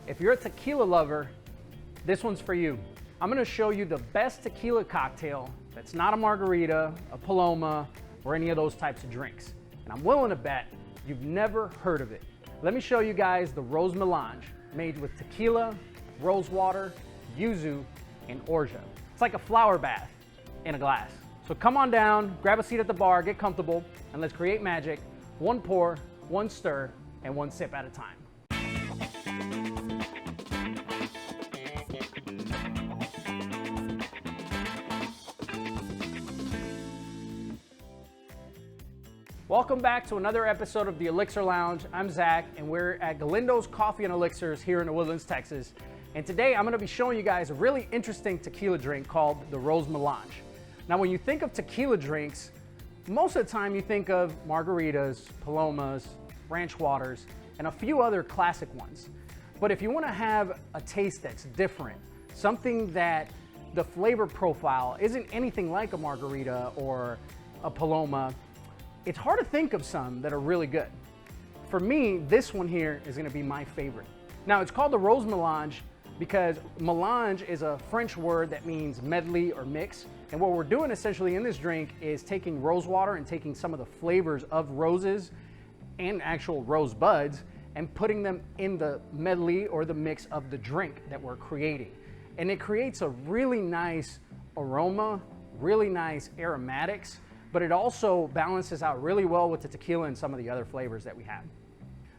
If you're a tequila lover, this one's for you. I'm gonna show you the best tequila cocktail that's not a margarita, a paloma, or any of those types of drinks. And I'm willing to bet you've never heard of it. Let me show you guys the Rose Mélange, made with tequila, rose water, yuzu, and orgeat. It's like a flower bath in a glass. So come on down, grab a seat at the bar, get comfortable, and let's create magic. One pour, one stir, and one sip at a time. Welcome back to another episode of the Elixir Lounge. I'm Zach, and we're at Galindo's Coffee and Elixirs here in the Woodlands, Texas. And today I'm gonna be showing you guys a really interesting tequila drink called the Rose Mélange. Now, when you think of tequila drinks, most of the time you think of margaritas, palomas, ranch waters, and a few other classic ones. But if you wanna have a taste that's different, something that the flavor profile isn't anything like a margarita or a paloma, it's hard to think of some that are really good. For me, this one here is gonna be my favorite. Now, it's called the Rose Mélange because mélange is a French word that means medley or mix. And what we're doing essentially in this drink is taking rose water and taking some of the flavors of roses and actual rose buds and putting them in the medley or the mix of the drink that we're creating. And it creates a really nice aroma, really nice aromatics, but it also balances out really well with the tequila and some of the other flavors that we have.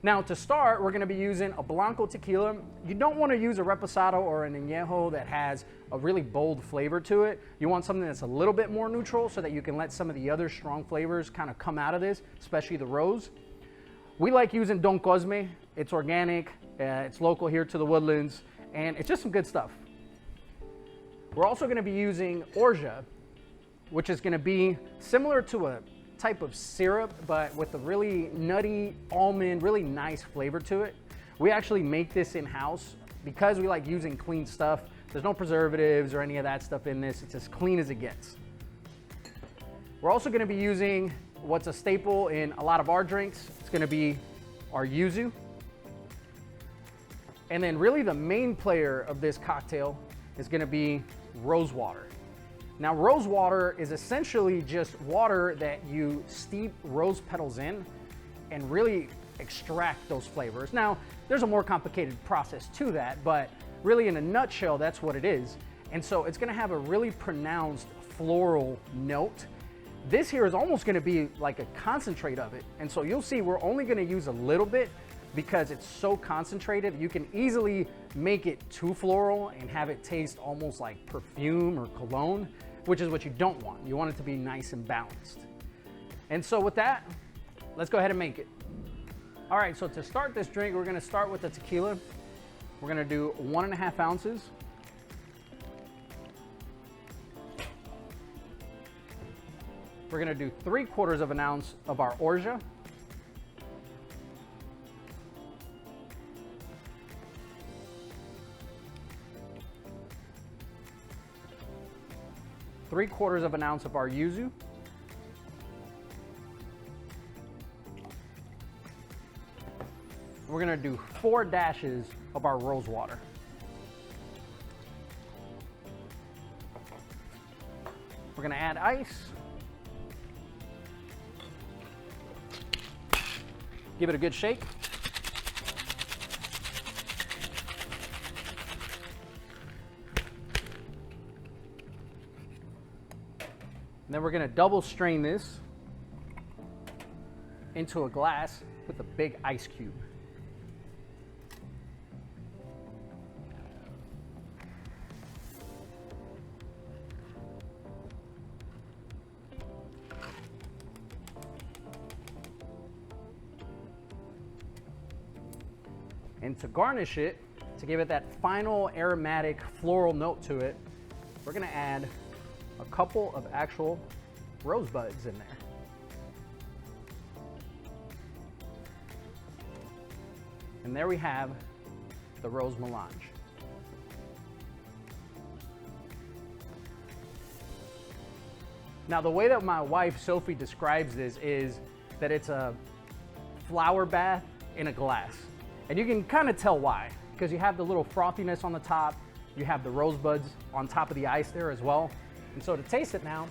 Now, to start, we're gonna be using a Blanco tequila. You don't wanna use a Reposado or an Añejo that has a really bold flavor to it. You want something that's a little bit more neutral so that you can let some of the other strong flavors kind of come out of this, especially the rose. We like using Don Cosmé. It's organic, it's local here to the Woodlands, and it's just some good stuff. We're also gonna be using Orgeat, which is gonna be similar to a type of syrup, but with a really nutty almond, really nice flavor to it. We actually make this in-house because we like using clean stuff. There's no preservatives or any of that stuff in this. It's as clean as it gets. We're also gonna be using what's a staple in a lot of our drinks. It's gonna be our yuzu. And then really the main player of this cocktail is gonna be rose water. Now, rose water is essentially just water that you steep rose petals in and really extract those flavors. Now, there's a more complicated process to that, but really in a nutshell, that's what it is. And so it's gonna have a really pronounced floral note. This here is almost gonna be like a concentrate of it. And so you'll see we're only gonna use a little bit because it's so concentrated. You can easily make it too floral and have it taste almost like perfume or cologne, which is what you don't want. You want it to be nice and balanced. And so with that, let's go ahead and make it. All right, so to start this drink, we're gonna start with the tequila. We're gonna do 1.5 ounces. We're gonna do 3/4 of an ounce of our orgeat. Three-quarters of an ounce of our yuzu. We're gonna do 4 dashes of our rose water. We're gonna add ice. Give it a good shake. And then we're gonna double strain this into a glass with a big ice cube. And to garnish it, to give it that final aromatic floral note to it, we're gonna add a couple of actual rose buds in there. And there we have the Rose Mélange. Now, the way that my wife, Sophie, describes this is that it's a flower bath in a glass. And you can kind of tell why, because you have the little frothiness on the top, you have the rose buds on top of the ice there as well. And so to taste it now,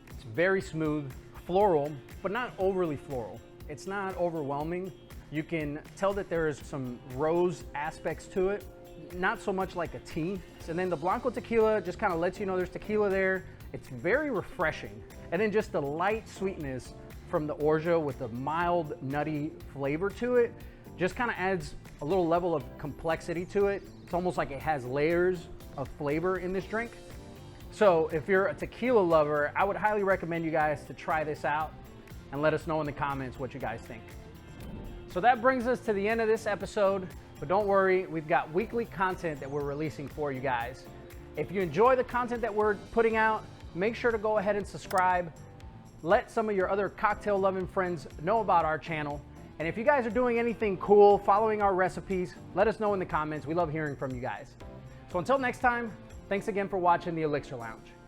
it's very smooth, floral, but not overly floral. It's not overwhelming. You can tell that there is some rose aspects to it, not so much like a tea. And then the Blanco tequila just kind of lets you know there's tequila there. It's very refreshing. And then just the light sweetness from the Orgeat with the mild nutty flavor to it just kind of adds a little level of complexity to it. It's almost like it has layers of flavor in this drink. So if you're a tequila lover, I would highly recommend you guys to try this out and let us know in the comments what you guys think. So that brings us to the end of this episode, but don't worry, we've got weekly content that we're releasing for you guys. If you enjoy the content that we're putting out, make sure to go ahead and subscribe. Let some of your other cocktail loving friends know about our channel. And if you guys are doing anything cool, following our recipes, let us know in the comments. We love hearing from you guys. So until next time, thanks again for watching the Elixir Lounge.